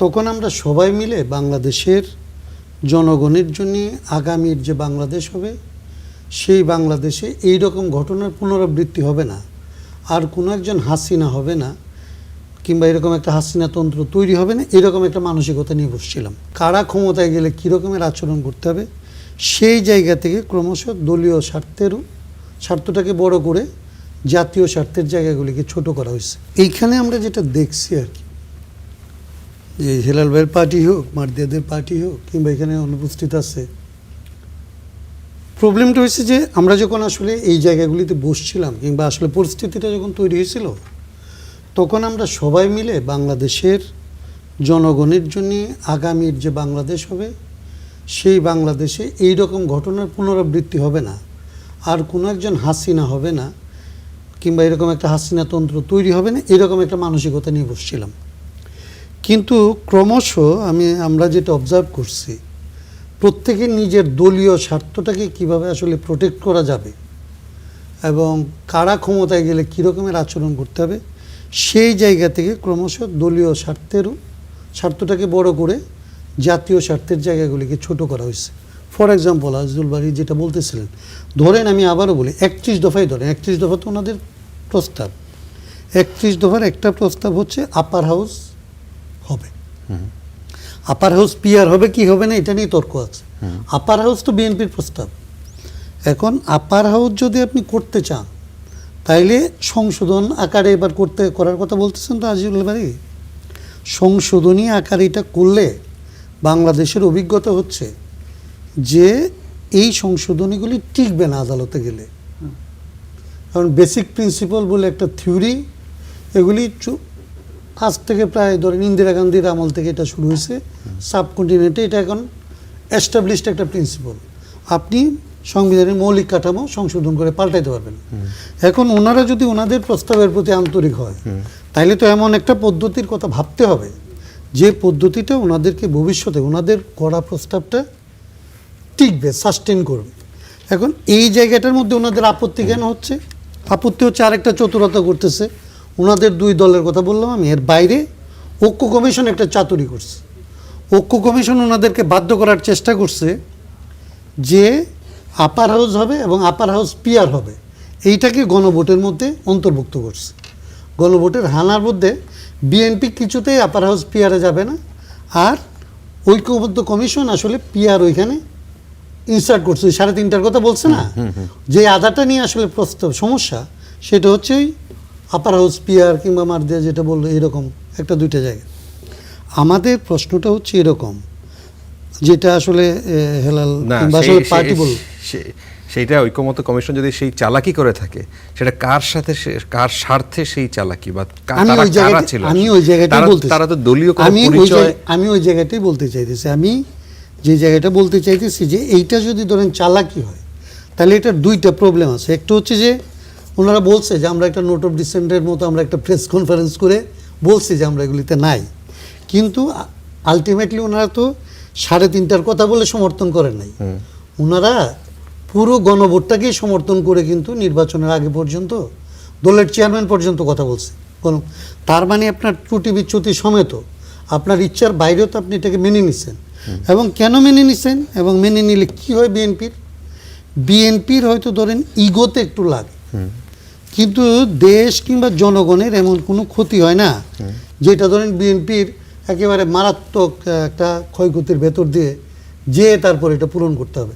তখন আমরা সবাই মিলে বাংলাদেশের জনগণের জন্য আগামীর যে বাংলাদেশ হবে সেই বাংলাদেশে এই রকম ঘটনার পুনরাবৃত্তি হবে না, আর কোনো একজন হাসিনা হবে না, কিংবা এরকম একটা হাসিনা তন্ত্র তৈরি হবে না, এরকম একটা মানসিকতা নিয়ে বসছিলাম। কারা ক্ষমতায় গেলে কী রকমের আচরণ করতে হবে সেই জায়গা থেকে ক্রমশ দলীয় স্বার্থটাকে বড় করে জাতীয় স্বার্থের জায়গাগুলিকে ছোট করা হয়েছে। এইখানে আমরা যেটা দেখছি আর কি, যে হেলাল ভাইয়ের পার্টি হোক, মারদিয়াদের পার্টি হোক, কিংবা এখানে অনুপস্থিত আছে, প্রবলেমটা হয়েছে যে আমরা যখন আসলে এই জায়গাগুলিতে বসছিলাম কিংবা আসলে পরিস্থিতিটা যখন তৈরি হয়েছিল, তখন আমরা সবাই মিলে বাংলাদেশের জনগণের জন্য আগামীর যে বাংলাদেশ হবে সেই বাংলাদেশে এই রকম ঘটনার পুনরাবৃত্তি হবে না, আর কোনো একজন হাসিনা হবে না, কিংবা এরকম একটা হাসিনা তন্ত্র তৈরি হবে না, এরকম একটা মানসিকতা নিয়ে বসছিলাম। কিন্তু ক্রমশ আমরা যেটা অবজার্ভ করছি, প্রত্যেকের নিজের দলীয় স্বার্থটাকে কিভাবে আসলে প্রোটেক্ট করা যাবে এবং কারা ক্ষমতায় গেলে কী রকমের আচরণ করতে হবে সেই জায়গা থেকে ক্রমশ দলীয় স্বার্থটাকে বড় করে জাতীয় স্বার্থের জায়গাগুলিকে ছোট করা হয়েছে। ফর এক্সাম্পল আজিজুল বারী যেটা বলতেছিলেন, ধরেন আমি আবারও বলি 31 দফাই ধরেন, 31 দফা তো ওনাদের প্রস্তাব, 31 দফার একটা প্রস্তাব হচ্ছে আপার হাউস হবে, আপার হাউস পিআর হবে কি হবে না এটা নিয়ে তর্ক আছে। আপার হাউস তো বিএনপির প্রস্তাব। এখন আপার হাউস যদি আপনি করতে চান তাইলে সংশোধন আকারে এবার করার কথা বলতেছেন তো আজিজুল বারী, সংশোধনী আকারে এটা করলে বাংলাদেশের অভিজ্ঞতা হচ্ছে যে এই সংশোধনীগুলি টিকবে না আদালতে গেলে। কারণ বেসিক প্রিন্সিপাল বলে একটা থিওরি, এগুলি আজ থেকে প্রায় ধরেন ইন্দিরা গান্ধীর আমল থেকে এটা শুরু হয়েছে, সাবকন্টিনেন্টে এটা এখন এস্টাবলিশড একটা প্রিন্সিপাল। আপনি সংবিধানের মৌলিক কাঠামো সংশোধন করে পাল্টাইতে পারবেন। এখন ওনারা যদি ওনাদের প্রস্তাবের প্রতি আন্তরিক হয় তাহলে তো এমন একটা পদ্ধতির কথা ভাবতে হবে যে পদ্ধতিটা ওনাদেরকে ভবিষ্যতে ওনাদের করা প্রস্তাবটা টিকবে, সাস্টেন করবে। এখন এই জায়গাটার মধ্যে ওনাদের আপত্তি কেন হচ্ছে? আপত্তি হচ্ছে আরেকটা চতুরতা করতেছে। ওনাদের দুই দলের কথা বললাম আমি, এর বাইরে ঐক্য কমিশন একটা চাতুরি করছে। ঐক্য কমিশন ওনাদেরকে বাধ্য করার চেষ্টা করছে যে আপার হাউস হবে এবং আপার হাউস পিআর হবে, এইটাকে গণভোটের মধ্যে অন্তর্ভুক্ত করছে। গণভোটের হানার মধ্যে বিএনপি কিছুতেই আপার হাউস পিআরে যাবে না, আর ঐক্যবদ্ধ কমিশন আসলে পিআর ওইখানে ইনসার্ট করছে। 3.5টার কথা বলছে না, যে আধারটা নিয়ে আসলে প্রস্তাব সমস্যা, সেটা হচ্ছে আপার হাউস পিআর কিংবা মারদিয়া যেটা বললো, এরকম একটা দুইটা জায়গা। আমাদের প্রশ্নটা হচ্ছে এরকম, যেটা আসলে হেলাল পার্টি বলল, সেইটা ঐক্যমত্য কমিশন যদি সেই চালাকি করে থাকে, সেটা কার সাথে, কার স্বার্থে সেই চালাকি, বা কারা ছিল? আমি ওই জায়গাটাই বলতেছি, তারা তো দলীয় কোনো পরিচয়, আমি ওই জায়গাটাই বলতে চাইতেছি। আমি যে জায়গাটা বলতে চাইতেছি যে এইটা যদি ধরেন চালাকি হয় তাহলে এটার দুইটা প্রবলেম আছে। একটা হচ্ছে যে ওনারা বলছে যে আমরা একটা নোট অফ ডিসেন্টের মতো আমরা একটা প্রেস কনফারেন্স করে বলছি যে আমরা এগুলিতে নাই, কিন্তু আলটিমেটলি ওনারা তো 3.5টার কথা বলে সমর্থন করেন নাই। ওনারা পুরো গণভোটটাকেই সমর্থন করে কিন্তু নির্বাচনের আগে পর্যন্ত দলের চেয়ারম্যান পর্যন্ত কথা বলছে। তার মানে আপনার ত্রুটি বিচ্যুতি সমেত আপনার ইচ্ছার বাইরেও তো আপনি এটাকে মেনে নিচ্ছেন। এবং কেন মেনে নিচ্ছেন এবং মেনে নিলে কী হয়, বিএনপির হয়তো ধরেন ইগোতে একটু লাগে, কিন্তু দেশ কিংবা জনগণের এমন কোনো ক্ষতি হয় না যেটা ধরেন বিএনপির একেবারে মারাত্মক একটা ক্ষয়ক্ষতির ভেতর দিয়ে যে তারপর এটা পূরণ করতে হবে।